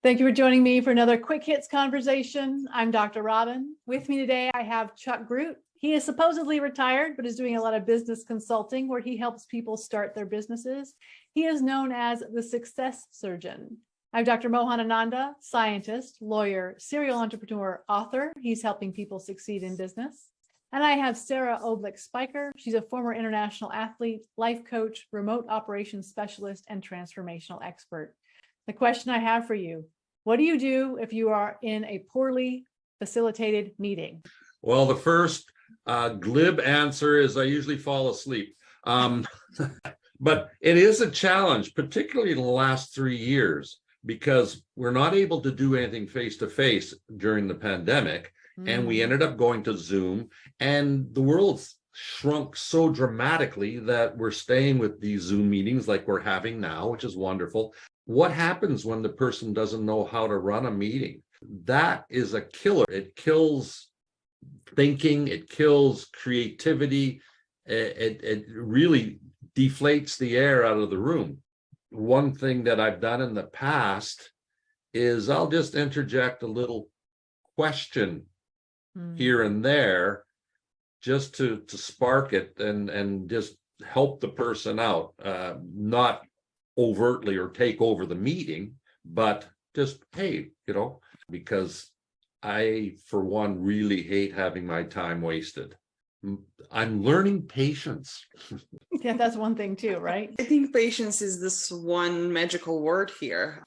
Thank you for joining me for another Quick Hits conversation. I'm Dr. Robyn. With me today, I have Chuck Groot. He is supposedly retired, but is doing a lot of business consulting where he helps people start their businesses. He is known as the Success Surgeon. I have Dr. Mohan Ananda, scientist, lawyer, serial entrepreneur, author. He's helping people succeed in business. And I have Sarah Oblick-Spiker. She's a former international athlete, life coach, remote operations specialist, and transformational expert. The question I have for you, what do you do if you are in a poorly facilitated meeting? Well, the first glib answer is I usually fall asleep. But it is a challenge, particularly in the last 3 years, because we're not able to do anything face-to-face during the pandemic. And we ended up going to Zoom, and the world's shrunk so dramatically that we're staying with these Zoom meetings like we're having now, which is wonderful. What happens when the person doesn't know how to run a meeting? That is a killer. It kills thinking, it kills creativity, it really deflates the air out of the room. One thing that I've done in the past is I'll just interject a little question here and there just to spark it and just help the person out, not overtly or take over the meeting, but just, hey, because I, for one, really hate having my time wasted. I'm learning patience. Yeah, that's one thing too, right? I think patience is this one magical word here.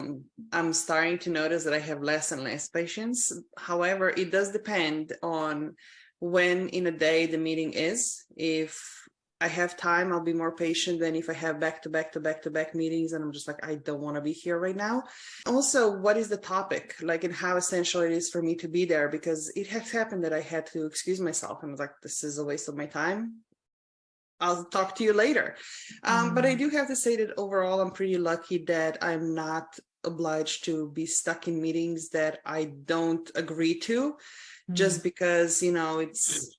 I'm starting to notice that I have less and less patience. However, it does depend on when in a day the meeting is. If I have time, I'll be more patient than if I have back-to-back meetings and I'm just like, I don't want to be here right now. Also, what is the topic, and how essential it is for me to be there, because it has happened that I had to excuse myself. I was like, this is a waste of my time. I'll talk to you later. But I do have to say that overall, I'm pretty lucky that I'm not obliged to be stuck in meetings that I don't agree to, just because, it's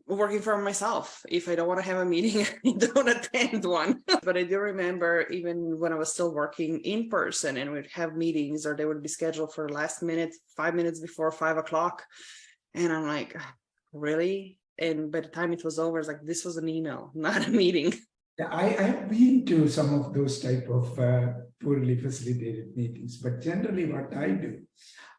working for myself. If I don't want to have a meeting, I don't attend one. But I do remember even when I was still working in person and we'd have meetings, or they would be scheduled for last minute, 5 minutes before 5 o'clock. And I'm like, really? And by the time it was over, it's like, this was an email, not a meeting. Yeah, I have been to some of those type of poorly facilitated meetings, but generally what I do,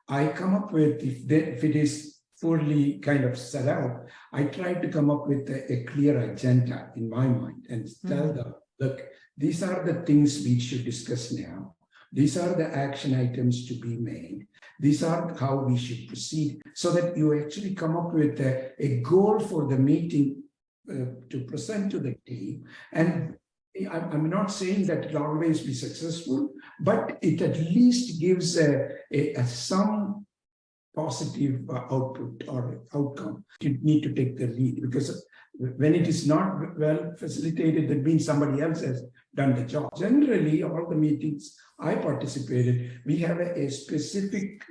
I come up with, if it is poorly kind of set out, I try to come up with a clear agenda in my mind and tell them, look, these are the things we should discuss now. These are the action items to be made. These are how we should proceed, so that you actually come up with a goal for the meeting to present to the team. And I'm not saying that it'll always be successful, but it at least gives some positive output or outcome. You need to take the lead, because when it is not well facilitated, that means somebody else has done the job. Generally, all the meetings I participated, we have a specific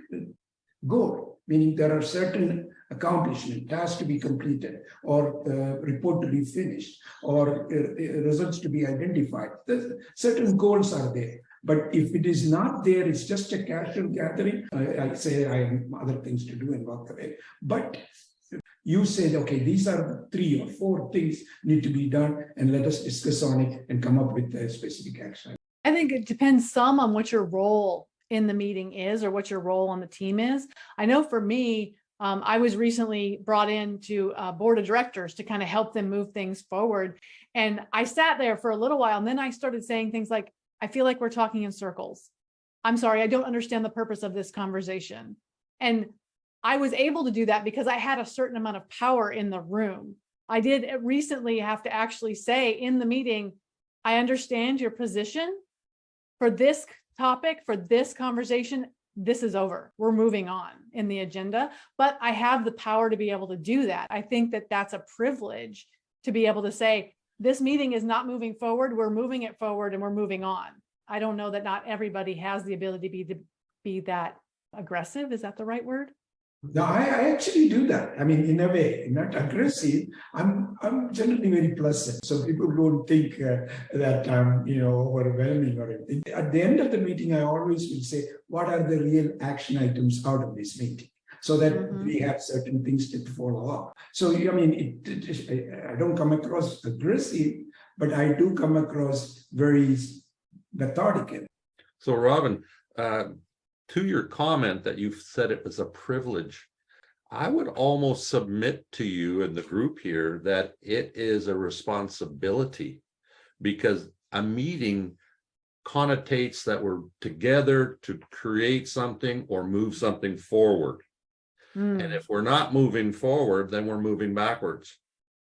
goal, meaning there are certain accomplishment, tasks to be completed, or report to be finished, or results to be identified. Certain goals are there. But if it is not there, it's just a casual gathering. I say I have other things to do and walk away. But you say, okay, these are 3 or 4 things need to be done, and let us discuss on it and come up with a specific action. I think it depends some on what your role in the meeting is, or what your role on the team is. I know for me, I was recently brought into a board of directors to kind of help them move things forward. And I sat there for a little while, and then I started saying things like, I feel like we're talking in circles. I'm sorry, I don't understand the purpose of this conversation. And I was able to do that because I had a certain amount of power in the room. I did recently have to actually say in the meeting, I understand your position for this topic, for this conversation. This is over. We're moving on in the agenda, but I have the power to be able to do that. I think that that's a privilege to be able to say, this meeting is not moving forward. We're moving it forward and we're moving on. I don't know that not everybody has the ability to be that aggressive. Is that the right word? No, I actually do that. I mean, in a way, not aggressive. I'm generally very pleasant, so people don't think that I'm overwhelming or anything. At the end of the meeting, I always will say, what are the real action items out of this meeting, so that we have certain things to follow up. So I mean, I don't come across aggressive, but I do come across very methodical. So, Robyn, to your comment that you've said it was a privilege, I would almost submit to you in the group here that it is a responsibility, because a meeting connotates that we're together to create something or move something forward. And if we're not moving forward, then we're moving backwards,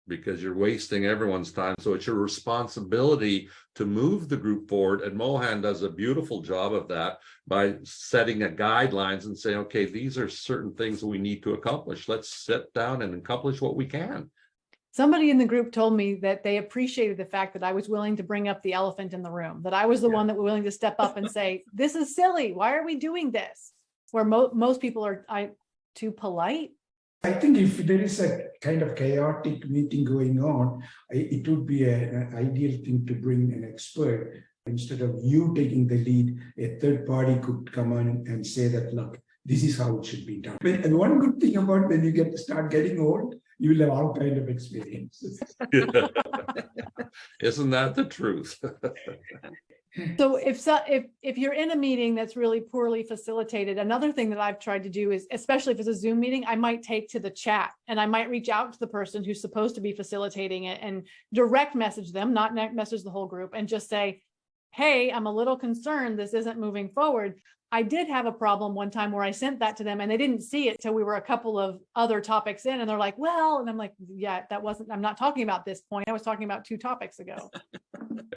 because you're wasting everyone's time. So it's your responsibility to move the group forward. And Mohan does a beautiful job of that by setting a guidelines and saying, okay, these are certain things that we need to accomplish. Let's sit down and accomplish what we can. Somebody in the group told me that they appreciated the fact that I was willing to bring up the elephant in the room, that I was the one that was willing to step up and say, this is silly. Why are we doing this? Where most people are too polite. I think if there is a kind of chaotic meeting going on, it would be an ideal thing to bring an expert. Instead of you taking the lead, a third party could come on and say that, look, this is how it should be done. And one good thing about when you start getting old, you will have all kind of experiences. Isn't that the truth? So if you're in a meeting that's really poorly facilitated, another thing that I've tried to do is, especially if it's a Zoom meeting, I might take to the chat and I might reach out to the person who's supposed to be facilitating it and direct message them, not message the whole group, and just say, hey, I'm a little concerned this isn't moving forward. I did have a problem one time where I sent that to them and they didn't see it till we were a couple of other topics in, and they're like, well, and I'm like, yeah, I'm not talking about this point. I was talking about 2 topics ago.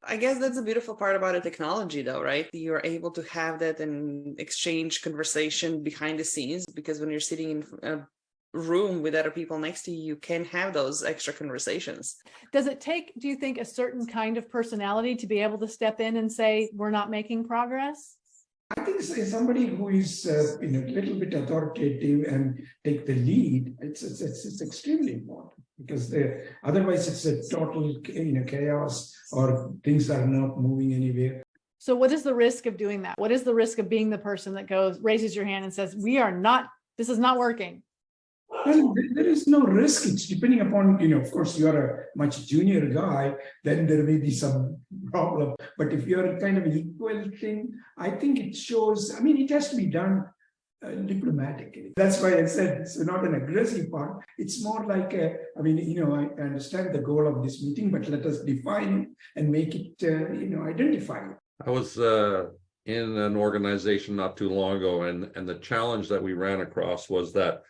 I guess that's a beautiful part about the technology though, right? You're able to have that and exchange conversation behind the scenes, because when you're sitting in a room with other people next to you, you can have those extra conversations. Does it take, do you think, a certain kind of personality to be able to step in and say, we're not making progress? I think somebody who is a little bit authoritative and take the lead, it's extremely important, because otherwise it's a total chaos, or things are not moving anywhere. So what is the risk of doing that? What is the risk of being the person that raises your hand and says, this is not working? Well, there is no risk. It's depending upon, of course, you're a much junior guy, then there may be some problem. But if you're kind of an equal thing, I think it shows, it has to be done diplomatically. That's why I said it's not an aggressive part. It's more like, I understand the goal of this meeting, but let us define it and make it, identify it. I was in an organization not too long ago, and the challenge that we ran across was that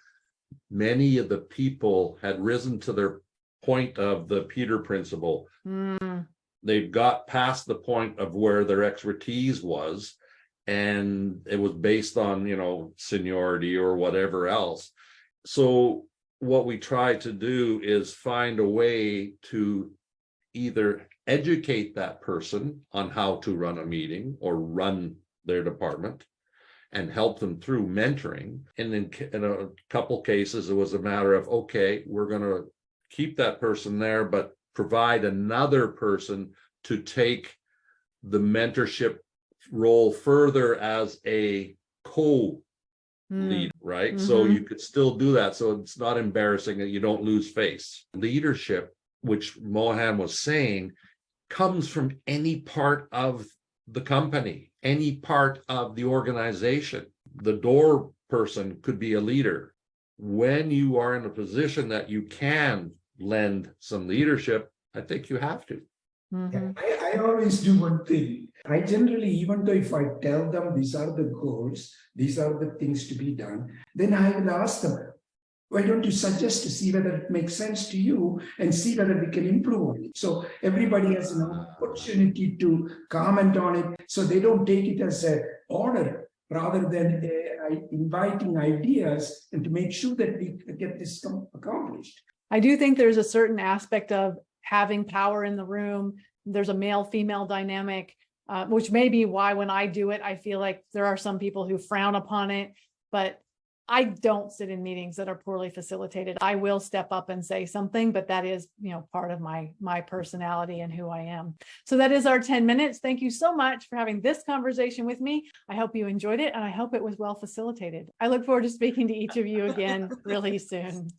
many of the people had risen to their point of the Peter principle. They got past the point of where their expertise was, and it was based on, seniority or whatever else. So what we try to do is find a way to either educate that person on how to run a meeting or run their department, and help them through mentoring. And in a couple cases, it was a matter of, okay, we're going to keep that person there, but provide another person to take the mentorship role further as a co-lead, right? So you could still do that. So it's not embarrassing, that you don't lose face. Leadership, which Mohan was saying, comes from any part of the company, any part of the organization. The door person could be a leader. When you are in a position that you can lend some leadership, I think you have to. I always do one thing. I generally, even though if I tell them these are the goals, these are the things to be done, then I will ask them, why don't you suggest to see whether it makes sense to you and see whether we can improve on it? So everybody has an opportunity to comment on it, so they don't take it as an order, rather than inviting ideas and to make sure that we get this accomplished. I do think there's a certain aspect of having power in the room. There's a male-female dynamic, which may be why when I do it, I feel like there are some people who frown upon it, but I don't sit in meetings that are poorly facilitated. I will step up and say something, but that is, part of my personality and who I am. So that is our 10 minutes. Thank you so much for having this conversation with me. I hope you enjoyed it, and I hope it was well facilitated. I look forward to speaking to each of you again really soon.